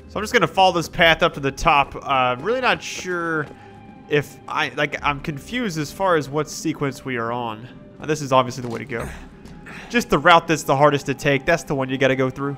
So I'm just gonna follow this path up to the top. Really not sure if I'm confused as far as what sequence we are on. This is obviously the way to go. Just the route that's the hardest to take. That's the one you gotta go through.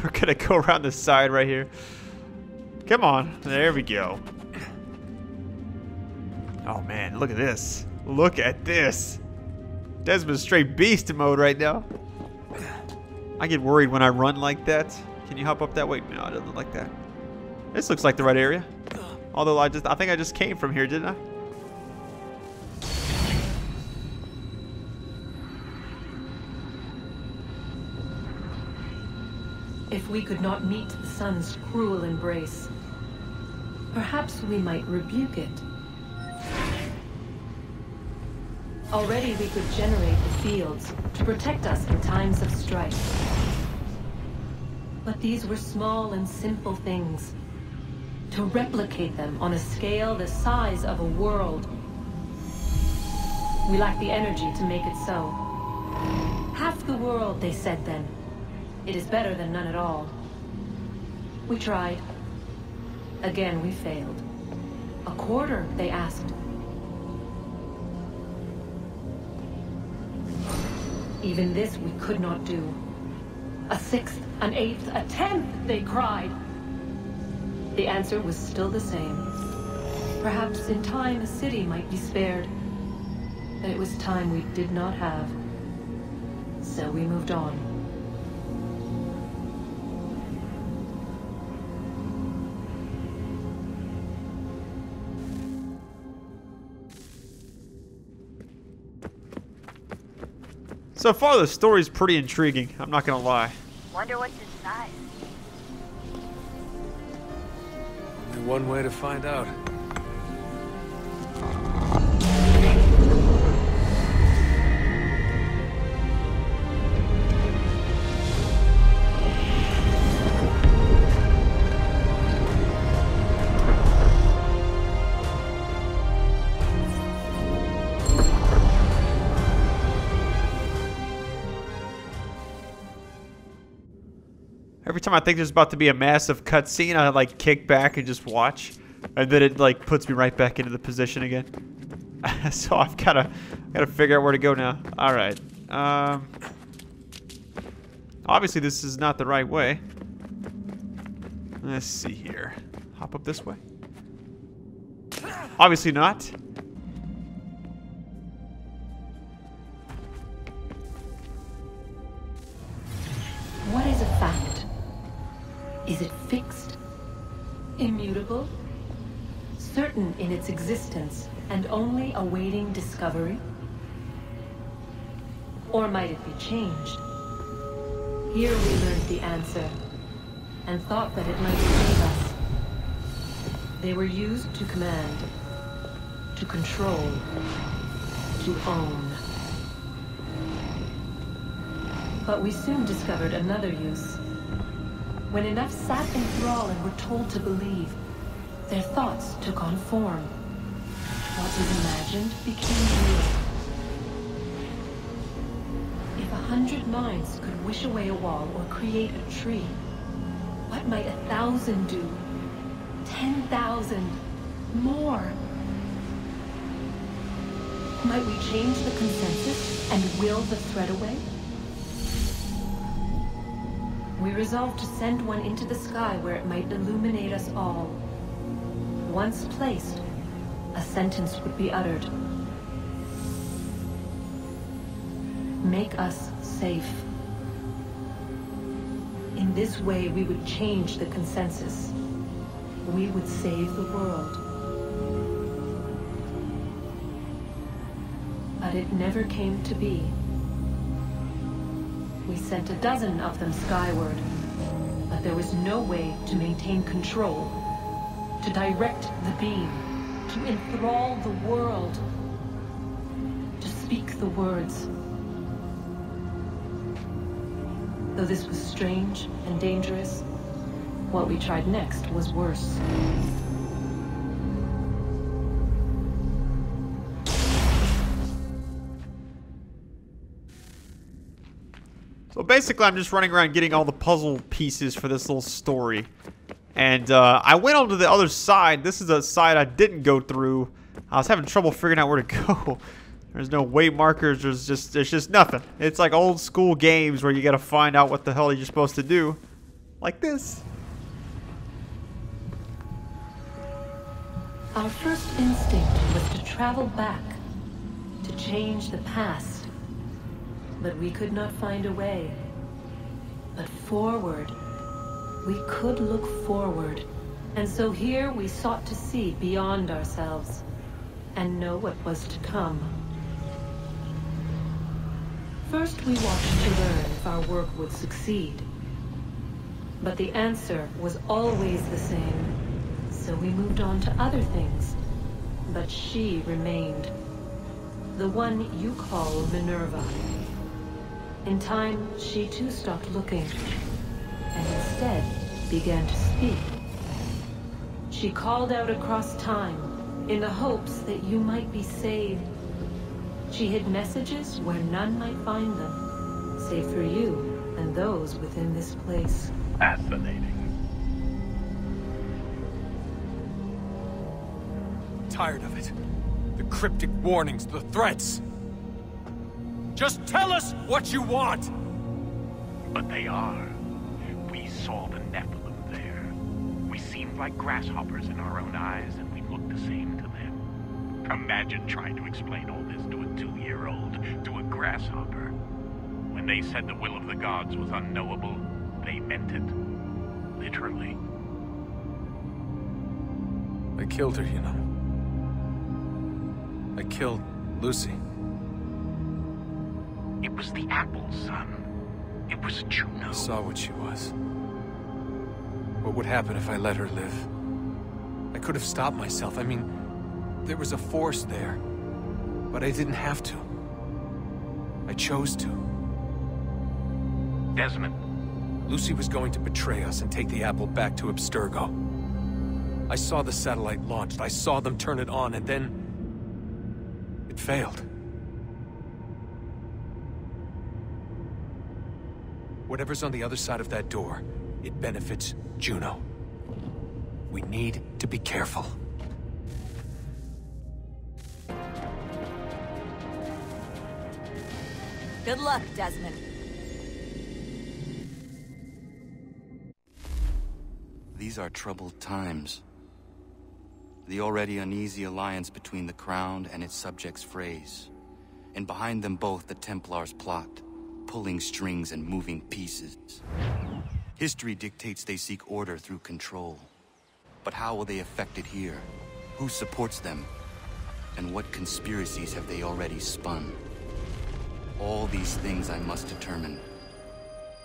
We're gonna go around the side right here. Come on, there we go. Oh man, look at this. Look at this. Desmond's straight beast mode right now. I get worried when I run like that. Can you hop up that way? No, it doesn't look like that. This looks like the right area. Although I think I just came from here, didn't I? If we could not meet the sun's cruel embrace, perhaps we might rebuke it. Already we could generate the fields to protect us in times of strife. But these were small and simple things. To replicate them on a scale the size of a world, we lack the energy to make it so. Half the world, they said then. It is better than none at all. We tried. Again, we failed. A quarter, they asked. Even this we could not do. A sixth, an eighth, a tenth, they cried. The answer was still the same. Perhaps in time a city might be spared. But it was time we did not have. So we moved on. So far, the story's pretty intriguing. I'm not gonna lie. Wonder what's inside. Only one way to find out. Every time I think there's about to be a massive cutscene, I like kick back and just watch, and then it like puts me right back into the position again. So I've gotta figure out where to go now. All right. Obviously this is not the right way. Let's see here. Hop up this way. Obviously not. What is a fact? Is it fixed? Immutable? Certain in its existence and only awaiting discovery? Or might it be changed? Here we learned the answer and thought that it might save us. They were used to command, to control, to own. But we soon discovered another use. When enough sat in thrall and were told to believe, their thoughts took on form. What was imagined became real. If 100 minds could wish away a wall or create a tree, what might 1,000 do? 10,000? More? Might we change the consensus and will the thread away? We resolved to send one into the sky where it might illuminate us all. Once placed, a sentence would be uttered. Make us safe. In this way, we would change the consensus. We would save the world. But it never came to be. We sent a dozen of them skyward, but there was no way to maintain control, to direct the beam, to enthrall the world, to speak the words. Though this was strange and dangerous, what we tried next was worse. So basically I'm just running around getting all the puzzle pieces for this little story. And I went on to the other side. This is a side I didn't go through. I was having trouble figuring out where to go. There's no way markers. There's just nothing. It's like old school games where you got to find out what the hell you're supposed to do. Like this. Our first instinct was to travel back, to change the past. But we could not find a way. But forward. We could look forward. And so here we sought to see beyond ourselves and know what was to come. First we watched to learn if our work would succeed. But the answer was always the same. So we moved on to other things. But she remained. The one you call Minerva. In time, she too stopped looking. And instead began to speak. She called out across time in the hopes that you might be saved. She hid messages where none might find them, save for you and those within this place. Fascinating. Tired of it. The cryptic warnings, the threats. Just tell us what you want! But they are. We saw the Nephilim there. We seemed like grasshoppers in our own eyes, and we looked the same to them. Imagine trying to explain all this to a 2-year-old, to a grasshopper. When they said the will of the gods was unknowable, they meant it. Literally. I killed her, you know. I killed Lucy. It was the apple, son. It was Juno. I saw what she was. What would happen if I let her live? I could have stopped myself. I mean, there was a force there. But I didn't have to. I chose to. Desmond. Lucy was going to betray us and take the apple back to Abstergo. I saw the satellite launched. I saw them turn it on, and then... it failed. Whatever's on the other side of that door, it benefits Juno. We need to be careful. Good luck, Desmond. These are troubled times. The already uneasy alliance between the Crown and its subjects frays. And behind them both the Templars plot, pulling strings and moving pieces. History dictates they seek order through control. But how will they affect it here? Who supports them? And what conspiracies have they already spun? All these things I must determine.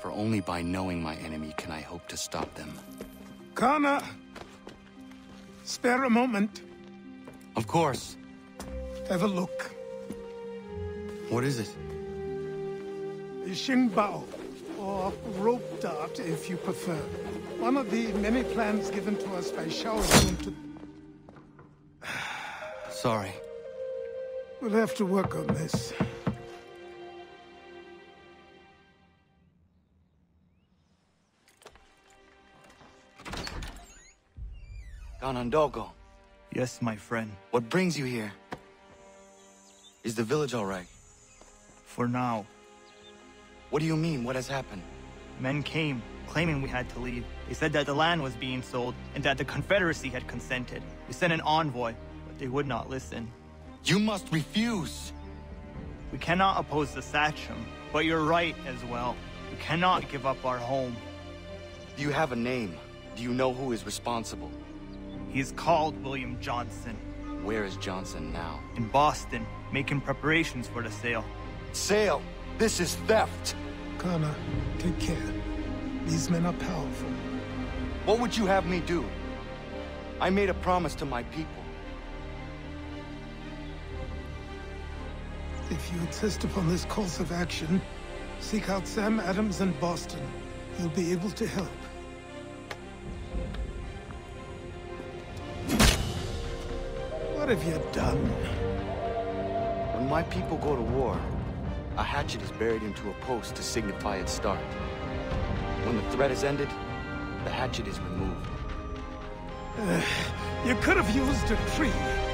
For only by knowing my enemy can I hope to stop them. Connor! Spare a moment. Of course. Have a look. What is it? A Xingbao, or rope dart if you prefer. One of the many plans given to us by Shao Yun to... Sorry. We'll have to work on this. Ratonhnhaké, Yes, my friend. what brings you here? Is the village all right? For now. What do you mean? What has happened? Men came, claiming we had to leave. They said that the land was being sold, and that the Confederacy had consented. We sent an envoy, but they would not listen. You must refuse! We cannot oppose the Sachem, but you're right as well. We cannot give up our home. Do you have a name? Do you know who is responsible? He is called William Johnson, Where is Johnson now? in Boston, making preparations for the sale. Sale! This is theft! Connor, take care. These men are powerful. What would you have me do? I made a promise to my people. If you insist upon this course of action, seek out Sam Adams in Boston. He'll be able to help. What have you done? When my people go to war, a hatchet is buried into a post to signify its start. When the threat is ended, the hatchet is removed. You could have used a tree.